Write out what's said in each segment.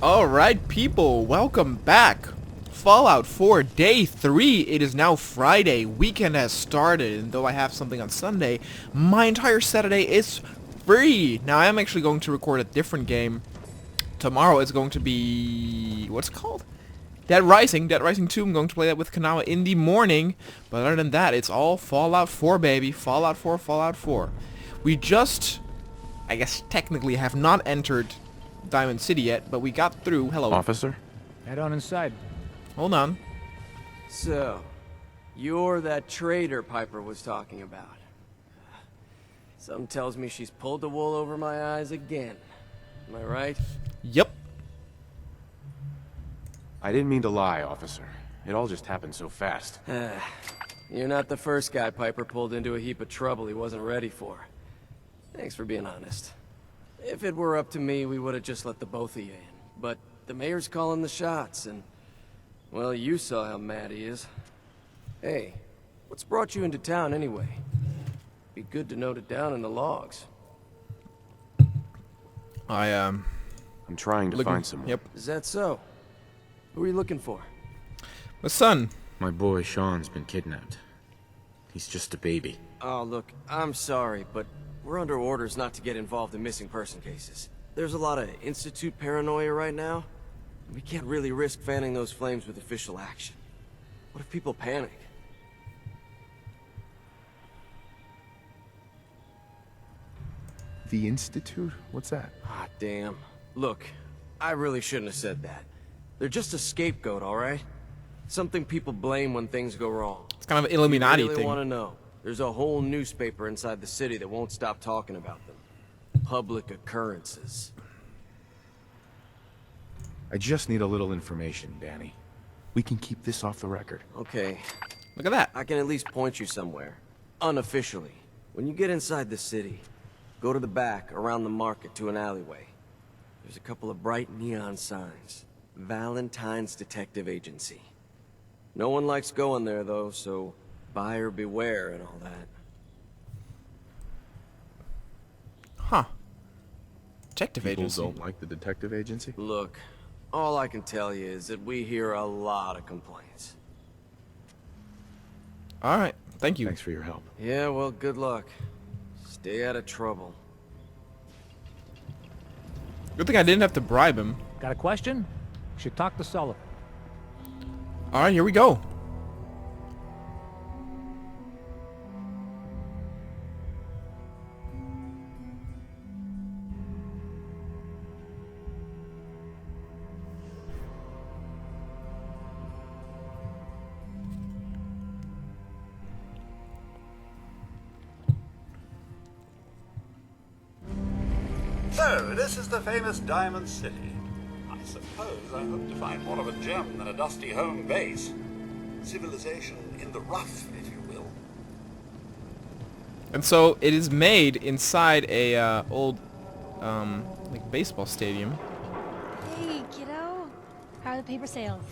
Alright people, welcome back. Fallout 4 Day 3. It is now Friday. Weekend has started, and though I have something on Sunday, my entire Saturday is free. Now I am actually going to record a different game. Tomorrow it's going to be... what's it called? Dead Rising 2. I'm going to play that with Konoa in the morning. But other than that, it's all Fallout 4, baby. Fallout 4, Fallout 4. We just, I guess technically have not entered Diamond City yet, but we got through. Hello. Officer? Head on inside. Hold on. So, you're that traitor Piper was talking about. Something tells me she's pulled the wool over my eyes again. Am I right? Yep. I didn't mean to lie, officer. It all just happened so fast. You're not the first guy Piper pulled into a heap of trouble he wasn't ready for. Thanks for being honest. If it were up to me, we would have just let the both of you in. But the mayor's calling the shots, and... well, you saw how mad he is. Hey, what's brought you into town anyway? Be good to note it down in the logs. I'm trying to find someone. Yep. Is that so? Who are you looking for? My son. My boy Sean's been kidnapped. He's just a baby. Oh, look, I'm sorry, but we're under orders not to get involved in missing person cases. There's a lot of Institute paranoia right now. We can't really risk fanning those flames with official action. What if people panic? The Institute? What's that? Ah, damn. Look, I really shouldn't have said that. They're just a scapegoat, alright? Something people blame when things go wrong. It's kind of an Illuminati you really thing. want to know? There's a whole newspaper inside the city that won't stop talking about them. Public occurrences. I just need a little information, Danny. We can keep this off the record. Okay, Look at that. I can at least point you somewhere. Unofficially. When you get inside the city, go to the back, around the market, to an alleyway. There's a couple of bright neon signs. Valentine's Detective Agency. No one likes going there, though, so buyer beware and all that. Huh. Detective People agency. don't like the detective agency? Look, all I can tell you is that we hear a lot of complaints. Alright. Thank you. Thanks for your help. Yeah, well, good luck. Stay out of trouble. Good thing I didn't have to bribe him. Got a question? Should talk to Sullivan. Alright, here we go. So, this is the famous Diamond City. I suppose I hope to find more of a gem than a dusty home base. Civilization in the rough, if you will. And so it is made inside a old like baseball stadium. Hey, kiddo. How are the paper sales?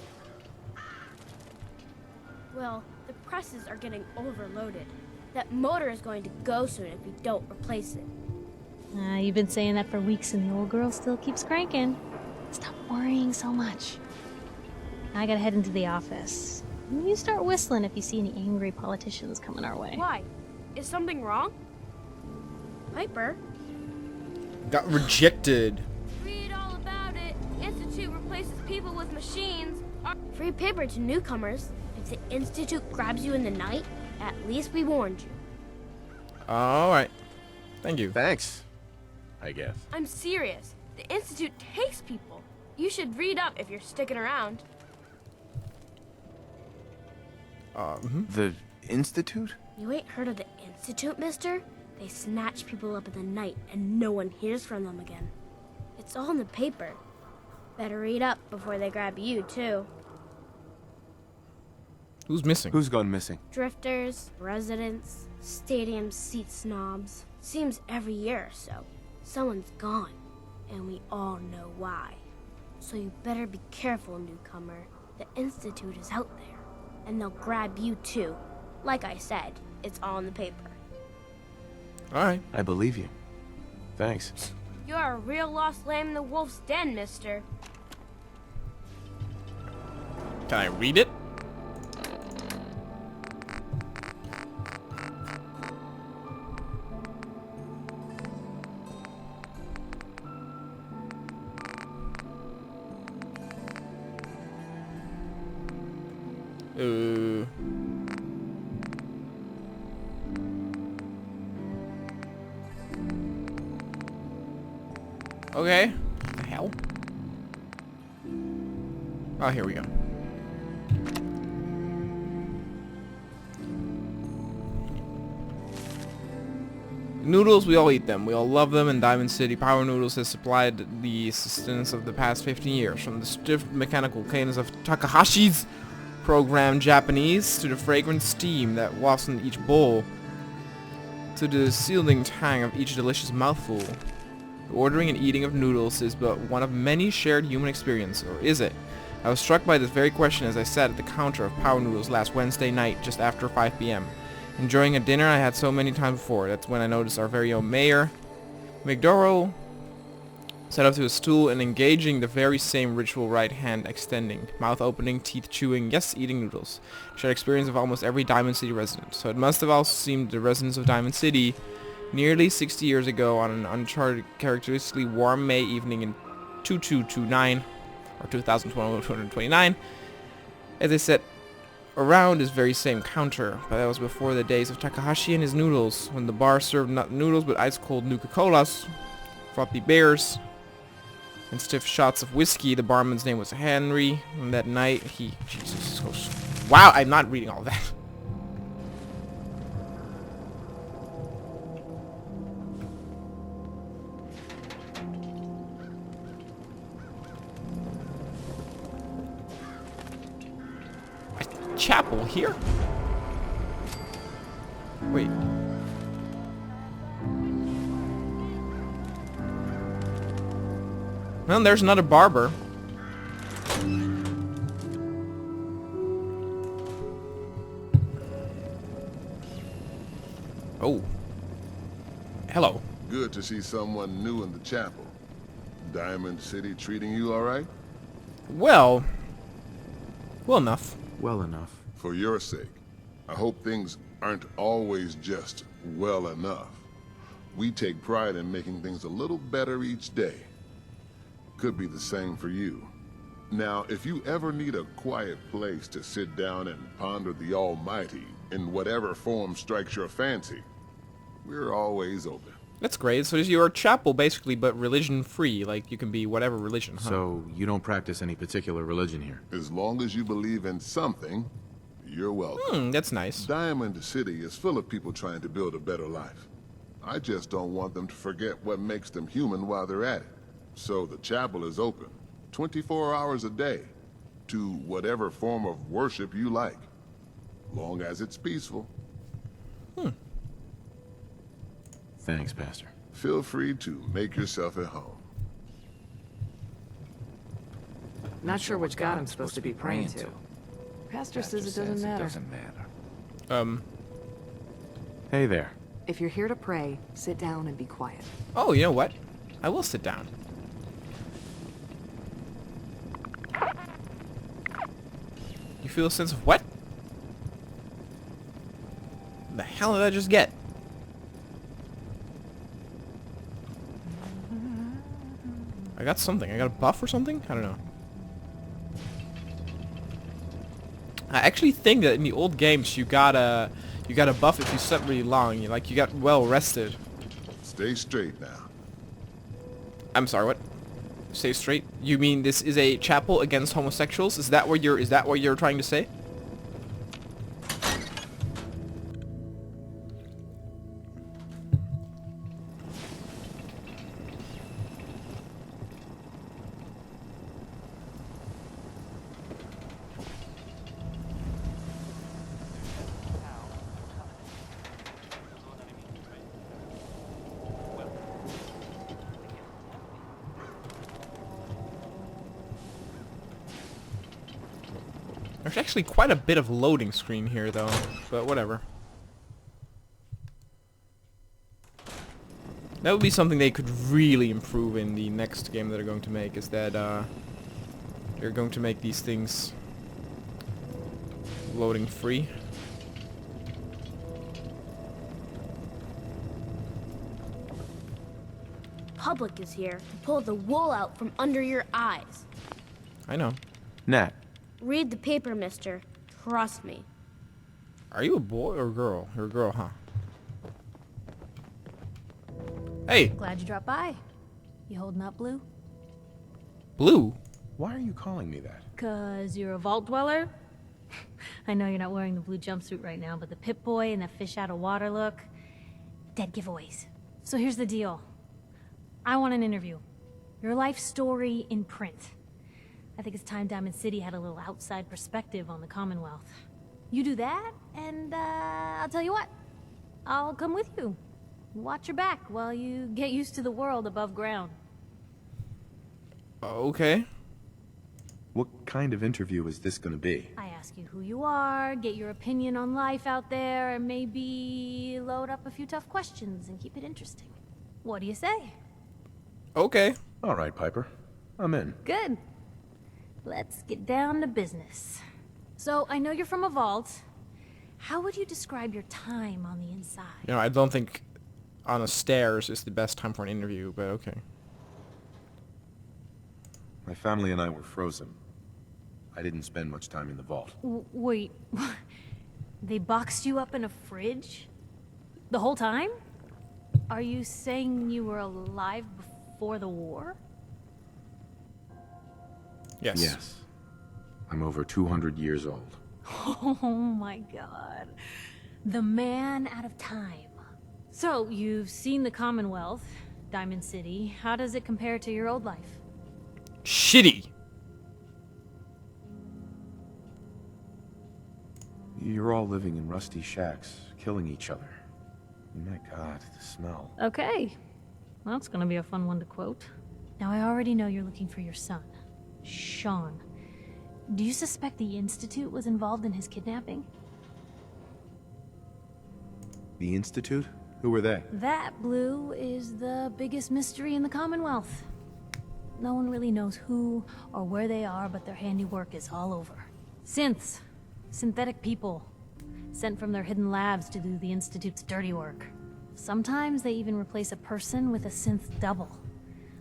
Well, the presses are getting overloaded. That motor is going to go soon if we don't replace it. You've been saying that for weeks and the old girl still keeps cranking. Stop worrying so much. I gotta head into the office. You start whistling if you see any angry politicians coming our way. Why? Is something wrong? Piper? Got rejected. Read all about it. Institute replaces people with machines. Free paper to newcomers. If the Institute grabs you in the night, at least we warned you. Alright. Thank you. Thanks, I guess. I'm serious. The Institute takes people. You should read up if you're sticking around. The Institute? You ain't heard of the Institute, mister? They snatch people up in the night and no one hears from them again. It's all in the paper. Better read up before they grab you, too. Who's missing? Who's gone missing? Drifters, residents, stadium seat snobs. Seems every year or so, someone's gone. And we all know why. So you better be careful, newcomer. The Institute is out there. And they'll grab you, too. Like I said, it's all in the paper. Alright. I believe you. Thanks. You're a real lost lamb in the wolf's den, mister. Can I read it? Okay. What the hell? Oh, here we go. Noodles, we all eat them. We all love them, and Diamond City Power Noodles has supplied the sustenance of the past 15 years. From the stiff mechanical cadence of Takahashi's programmed Japanese to the fragrant steam that wafts in each bowl to the sealing tang of each delicious mouthful. The ordering and eating of noodles is but one of many shared human experience, or is it? I was struck by this very question as I sat at the counter of Power Noodles last Wednesday night just after 5 p.m. enjoying a dinner I had so many times before. That's when I noticed our very own mayor, McDowell, sat up to a stool and engaging the very same ritual right hand extending, mouth opening, teeth chewing, yes, eating noodles. Shared experience of almost every Diamond City resident. So it must have also seemed the residents of Diamond City nearly 60 years ago on an uncharted, characteristically warm May evening in 2229, or 2029, as they sat around this very same counter. But that was before the days of Takahashi and his noodles, when the bar served not noodles but ice-cold Nuka-Colas, floppy bears, and stiff shots of whiskey. The barman's name was Henry, and that night he... Jesus goes... Wow, I'm not reading all that. Chapel here? Wait. Well, there's another barber. Oh. Hello. Good to see someone new in the chapel. Diamond City treating you all right? Well enough. Well enough. For your sake, I hope things aren't always just well enough. We take pride in making things a little better each day. Could be the same for you. Now, if you ever need a quiet place to sit down and ponder the Almighty in whatever form strikes your fancy, we're always open. That's great. So you're a chapel, basically, but religion-free. Like, you can be whatever religion, huh? So, you don't practice any particular religion here? As long as you believe in something, you're welcome. That's nice. Diamond City is full of people trying to build a better life. I just don't want them to forget what makes them human while they're at it. So the chapel is open, 24 hours a day, to whatever form of worship you like, long as it's peaceful. Thanks, Pastor. Feel free to make yourself at home. Not sure which god I'm supposed to be praying to. Pastor says it doesn't matter. Hey there. If you're here to pray, sit down and be quiet. Oh, you know what? I will sit down. You feel a sense of what? The hell did I just get? I got something. I got a buff or something? I don't know. I actually think that in the old games you got a buff if you slept really long. You got well rested. Stay straight now. I'm sorry, what? Stay straight? You mean this is a chapel against homosexuals? Is that what you're trying to say? There's actually quite a bit of loading screen here, though, but whatever. That would be something they could really improve in the next game that they're going to make, is that they're going to make these things Loading free. Public is here to pull the wool out from under your eyes. I know. Nat, Read the paper, mister. Trust me. Are you a boy or a girl? You're a girl, huh? Hey, Glad you dropped by. You holding up, Blue? Blue. why are you calling me that? 'Cause you're a vault dweller? I know you're not wearing the blue jumpsuit right now, but the Pip-Boy and the fish out of water look... Dead giveaways. So here's the deal. I want an interview. Your life story in print. I think it's time Diamond City had a little outside perspective on the Commonwealth. You do that, and I'll tell you what. I'll come with you. Watch your back while you get used to the world above ground. Okay. What kind of interview is this gonna be? I ask you who you are, get your opinion on life out there, and maybe load up a few tough questions and keep it interesting. What do you say? Okay. All right, Piper. I'm in. Good. Let's get down to business. So, I know you're from a vault. How would you describe your time on the inside? You know, I don't think on the stairs is the best time for an interview, but okay. My family and I were frozen. I didn't spend much time in the vault. Wait, they boxed you up in a fridge? The whole time? Are you saying you were alive before the war? Yes. Yes. I'm over 200 years old. Oh my god. The man out of time. So, you've seen the Commonwealth, Diamond City. How does it compare to your old life? Shitty. You're all living in rusty shacks, killing each other. My god, the smell. Okay. Well, that's gonna be a fun one to quote. Now, I already know you're looking for your son, Sean. Do you suspect the Institute was involved in his kidnapping? The Institute? Who were they? That, Blue, is the biggest mystery in the Commonwealth. No one really knows who or where they are, but their handiwork is all over. Synths. Synthetic people. Sent from their hidden labs to do the Institute's dirty work. Sometimes they even replace a person with a synth double.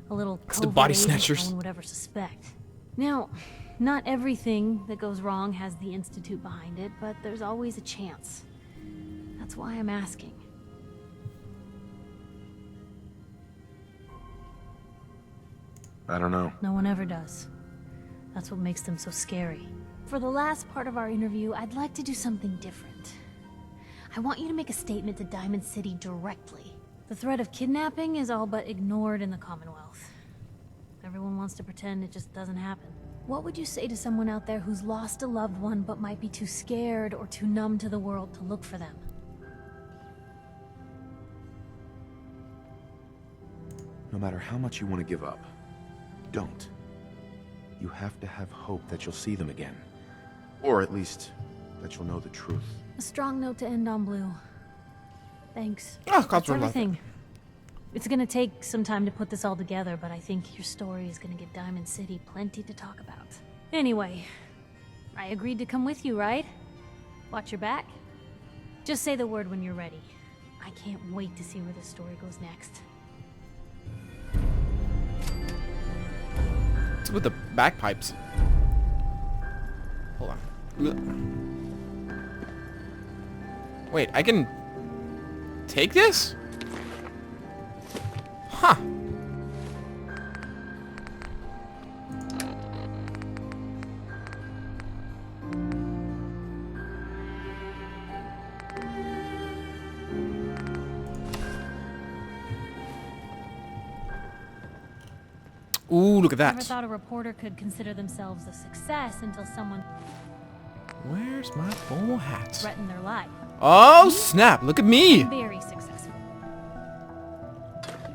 A little It's the body covert agent snatchers. no one would ever suspect. Now, not everything that goes wrong has the Institute behind it, but there's always a chance. That's why I'm asking. I don't know. No one ever does. That's what makes them so scary. For the last part of our interview, I'd like to do something different. I want you to make a statement to Diamond City directly. The threat of kidnapping is all but ignored in the Commonwealth. Everyone wants to pretend it just doesn't happen. What would you say to someone out there who's lost a loved one but might be too scared or too numb to the world to look for them? No matter how much you want to give up, don't. You have to have hope that you'll see them again. Or at least, that you'll know the truth. A strong note to end on, Blue. Thanks. Ah, That's Codsword life. everything. It's gonna take some time to put this all together, but I think your story is gonna give Diamond City plenty to talk about. Anyway, I agreed to come with you, right? Watch your back. Just say the word when you're ready. I can't wait to see where this story goes next. What's with the backpipes? Hold on. Wait, I can take this? Huh. Ooh, look at Never that. thought a reporter could consider themselves a success until someone Where's my bowler hat? threatened their life. Oh, snap. Look at me. Very successful.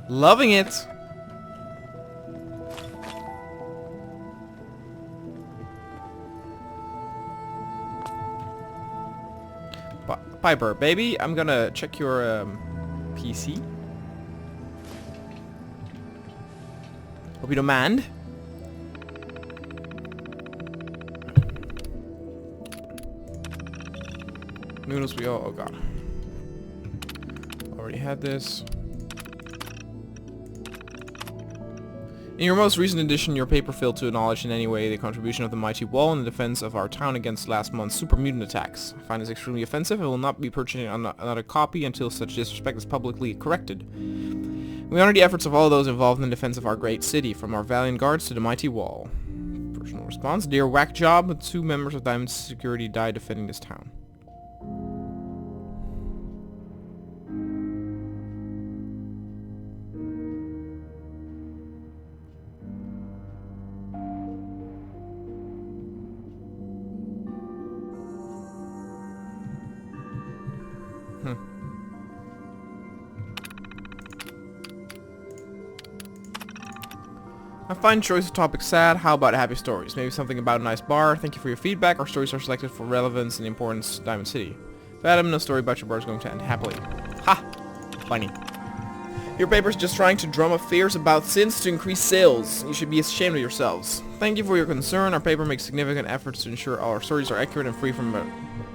Loving it. Piper, baby, I'm gonna check your PC. Hope you don't mind. Noodles, we all... Oh, God. Already had this. In your most recent edition, your paper failed to acknowledge in any way the contribution of the mighty wall in the defense of our town against last month's super mutant attacks. I find this extremely offensive and will not be purchasing another copy until such disrespect is publicly corrected. We honor the efforts of all those involved in the defense of our great city, from our valiant guards to the mighty wall. Personal response: Dear whack job, 2 members of Diamond Security died defending this town. I find choice of topics sad. How about happy stories? Maybe something about a nice bar. Thank you for your feedback. Our stories are selected for relevance and importance to Diamond City. If Adam, no story about your bar is going to end happily. Ha! Funny. Your paper's just trying to drum up fears about sins to increase sales. You should be ashamed of yourselves. Thank you for your concern. Our paper makes significant efforts to ensure all our stories are accurate and free from...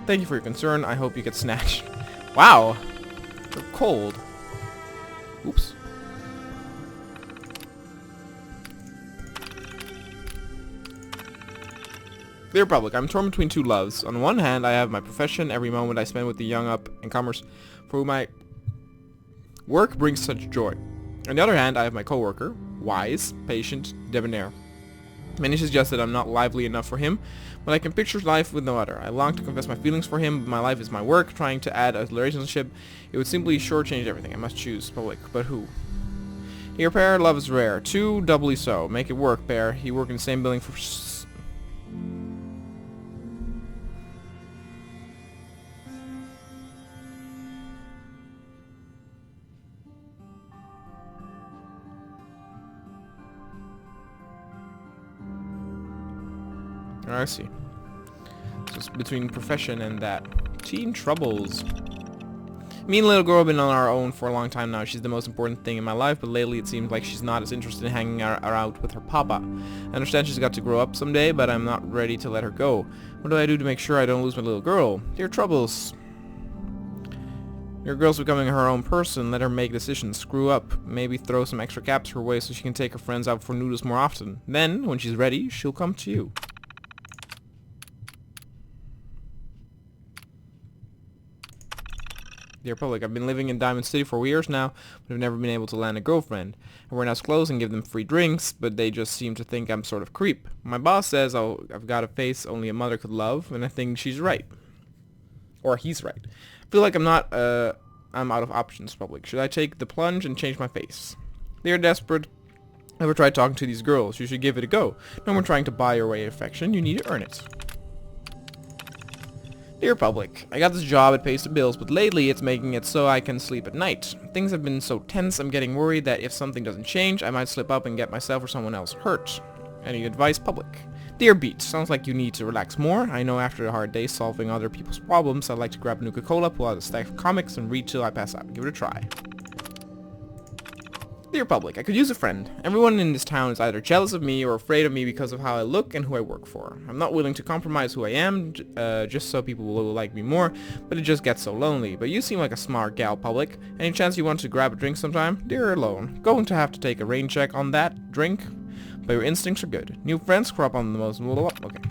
Thank you for your concern. I hope you get snatched. Wow! They're cold. Oops. Dear Public, I'm torn between 2 loves. On one hand, I have my profession, every moment I spend with the young up-and-comers for whom my work brings such joy. On the other hand, I have my co-worker, wise, patient, debonair. Many suggest that I'm not lively enough for him, but I can picture life with no other. I long to confess my feelings for him, but my life is my work. Trying to add a relationship, it would simply shortchange everything. I must choose. Public, but who? Dear Pair, love is rare. 2, doubly so. Make it work, Pair. He work in the same building for... I see. So it's between profession and that. Teen troubles. Me and little girl have been on our own for a long time now. She's the most important thing in my life, but lately it seems like she's not as interested in hanging out with her papa. I understand she's got to grow up someday, but I'm not ready to let her go. What do I do to make sure I don't lose my little girl? Dear Troubles. Your girl's becoming her own person. Let her make decisions. Screw up. Maybe throw some extra caps her way so she can take her friends out for noodles more often. Then, when she's ready, she'll come to you. Dear Public, I've been living in Diamond City for years now, but I've never been able to land a girlfriend. I wear nice clothes and give them free drinks, but they just seem to think I'm sort of creep. My boss says I've got a face only a mother could love, and I think she's right. Or he's right. I feel like I'm out of options, Public. Should I take the plunge and change my face? They are desperate. Ever tried talking to these girls? You should give it a go. No more trying to buy your way affection. You need to earn it. Dear Public, I got this job, it pays the bills, but lately it's making it so I can sleep at night. Things have been so tense, I'm getting worried that if something doesn't change, I might slip up and get myself or someone else hurt. Any advice, Public? Dear Beat, sounds like you need to relax more. I know after a hard day solving other people's problems, I'd like to grab a Nuka-Cola, pull out a stack of comics, and read till I pass out. Give it a try. Dear Public, I could use a friend. Everyone in this town is either jealous of me or afraid of me because of how I look and who I work for. I'm not willing to compromise who I am, just so people will like me more, but it just gets so lonely. But you seem like a smart gal, Public. Any chance you want to grab a drink sometime? Dear Alone, going to have to take a rain check on that drink, but your instincts are good. New friends crop on the most... Okay.